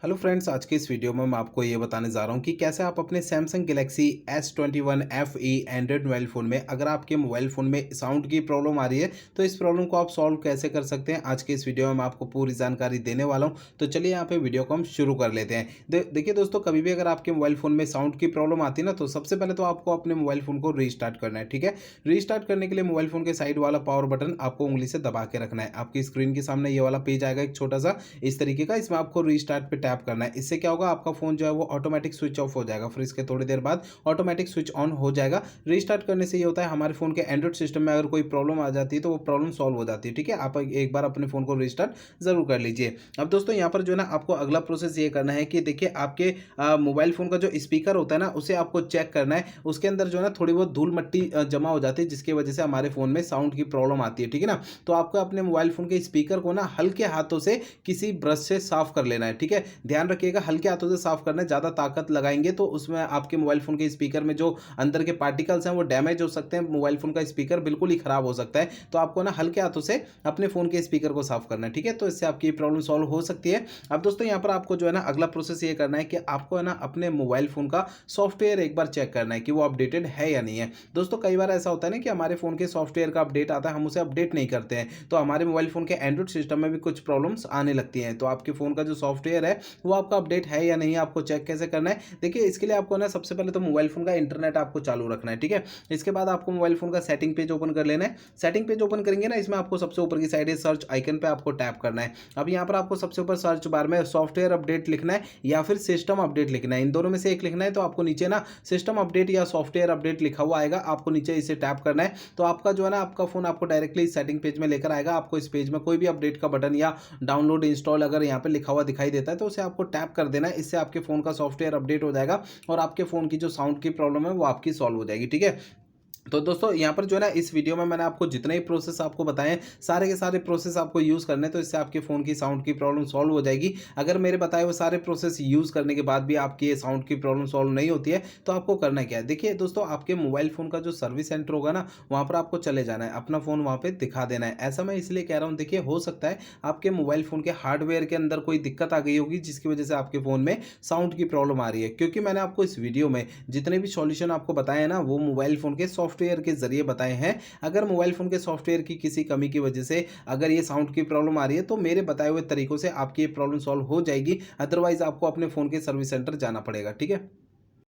Hello friends, आज के इस वीडियो में मैं आपको ये बताने जा रहा हूँ कि कैसे आप अपने Samsung Galaxy S21 FE Android mobile phone में अगर आपके मोबाइल फ़ोन में साउंड की प्रॉब्लम आ रही है तो इस प्रॉब्लम को आप सॉल्व कैसे कर सकते हैं। आज के इस वीडियो में मैं आपको पूरी जानकारी देने वाला हूँ। तो चलिए यहाँ पे वीडियो को हम शुरू कर लेते हैं। देखिए दोस्तों, कभी भी अगर आपके मोबाइल फ़ोन में साउंड की प्रॉब्लम आती है ना, तो सबसे पहले तो आपको अपने मोबाइल फ़ोन को रीस्टार्ट करना है। ठीक है, रीस्टार्ट करने के लिए मोबाइल फ़ोन के साइड वाला पावर बटन आपको उंगली से दबा के रखना है। आपकी स्क्रीन के सामने ये वाला पेज आएगा एक छोटा सा इस तरीके का, इसमें आपको रीस्टार्ट पे टैप करना है। इससे क्या होगा, आपका फ़ोन जो है वो ऑटोमेटिक स्विच ऑफ हो जाएगा, फिर इसके थोड़ी देर बाद ऑटोमेटिक स्विच ऑन हो जाएगा। रीस्टार्ट करने से ये होता है, हमारे फ़ोन के एंड्रॉइड सिस्टम में अगर कोई प्रॉब्लम आ जाती है तो वो प्रॉब्लम सॉल्व हो जाती है। ठीक है, आप एक बार अपने फ़ोन को रीस्टार्ट ज़रूर कर लीजिए। अब दोस्तों यहाँ पर जो है ना, आपको अगला प्रोसेस ये करना है कि देखिए आपके मोबाइल फ़ोन का जो स्पीकर होता है ना, उसे आपको चेक करना है। उसके अंदर जो है ना थोड़ी बहुत धूल मट्टी जमा हो जाती है, जिसकी वजह से हमारे फ़ोन में साउंड की प्रॉब्लम आती है। ठीक है ना, तो आपको अपने मोबाइल फ़ोन के स्पीकर को ना हल्के हाथों से किसी ब्रश से साफ कर लेना है। ठीक है, ध्यान रखिएगा हल्के हाथों से साफ करना है। ज़्यादा ताकत लगाएंगे तो उसमें आपके मोबाइल फ़ोन के स्पीकर में जो अंदर के पार्टिकल्स हैं वो डैमेज हो सकते हैं, मोबाइल फ़ोन का स्पीकर बिल्कुल ही खराब हो सकता है। तो आपको ना हल्के हाथों से अपने फ़ोन के स्पीकर को साफ करना है। ठीक है, तो इससे आपकी प्रॉब्लम सॉल्व हो सकती है। अब दोस्तों यहाँ पर आपको जो है ना अगला प्रोसेस ये करना है कि आपको है ना अपने मोबाइल फ़ोन का सॉफ्टवेयर एक बार चेक करना है कि वो अपडेटेड है या नहीं है। दोस्तों कई बार ऐसा होता है ना कि हमारे फ़ोन के सॉफ्टवेयर का अपडेट आता है, हम उसे अपडेट नहीं करते हैं, तो हमारे मोबाइल फ़ोन के एंड्रॉइड सिस्टम में भी कुछ प्रॉब्लम्स आने लगती हैं। तो आपके फ़ोन का जो सॉफ्टवेयर है वो आपका अपडेट है या नहीं है, आपको चेक कैसे करना है। देखिए इसके लिए आपको ना सबसे पहले तो मोबाइल फ़ोन का इंटरनेट आपको चालू रखना है। ठीक है, इसके बाद आपको मोबाइल फ़ोन का सेटिंग पेज ओपन कर लेना है। सेटिंग पेज ओपन करेंगे ना, इसमें आपको सबसे ऊपर की साइड है सर्च आइकन पे आपको टैप करना है। अब यहाँ पर आपको सबसे ऊपर सर्च बार में सॉफ्टवेयर अपडेट लिखना है या फिर सिस्टम अपडेट लिखना है, इन दोनों में से एक लिखना है। तो आपको नीचे ना सिस्टम अपडेट या सॉफ्टवेयर अपडेट लिखा हुआ आएगा, आपको नीचे इसे टैप करना है। तो आपका जो है ना आपका फ़ोन आपको डायरेक्टली इस सेटिंग पेज में लेकर आएगा। आपको इस पेज में कोई भी अपडेट का बटन या डाउनलोड इंस्टॉल अगर यहाँ पे लिखा हुआ दिखाई देता है तो उसे आपको टैप कर देना है। इससे आपके फ़ोन का सॉफ्टवेयर अपडेट हो जाएगा और आपके फ़ोन की जो साउंड की प्रॉब्लम है वो आपकी सॉल्व हो जाएगी। ठीक है, तो दोस्तों यहाँ पर जो है ना इस वीडियो में मैंने आपको जितने ही प्रोसेस आपको बताए हैं, सारे के सारे प्रोसेस आपको यूज़ करने हैं, तो इससे आपके फ़ोन की साउंड की प्रॉब्लम सॉल्व हो जाएगी। अगर मेरे बताए हुए सारे प्रोसेस यूज़ करने के बाद भी आपकी ये साउंड की प्रॉब्लम सॉल्व नहीं होती है तो आपको करना क्या है। देखिए दोस्तों, आपके मोबाइल फ़ोन का जो सर्विस सेंटर होगा ना, वहाँ पर आपको चले जाना है, अपना फ़ोन वहाँ पर दिखा देना है। ऐसा मैं इसलिए कह रहा हूँ, देखिए हो सकता है आपके मोबाइल फ़ोन के हार्डवेयर के अंदर कोई दिक्कत आ गई होगी जिसकी वजह से आपके फ़ोन में साउंड की प्रॉब्लम आ रही है। क्योंकि मैंने आपको इस वीडियो में जितने भी सॉल्यूशन आपको बताए हैं ना, वो मोबाइल फ़ोन के सॉफ्टवेयर के ज़रिए बताए हैं। अगर मोबाइल फ़ोन के सॉफ्टवेयर की किसी कमी की वजह से अगर ये साउंड की प्रॉब्लम आ रही है तो मेरे बताए हुए तरीकों से आपकी ये प्रॉब्लम सॉल्व हो जाएगी। अदरवाइज़ आपको अपने फ़ोन के सर्विस सेंटर जाना पड़ेगा। ठीक है?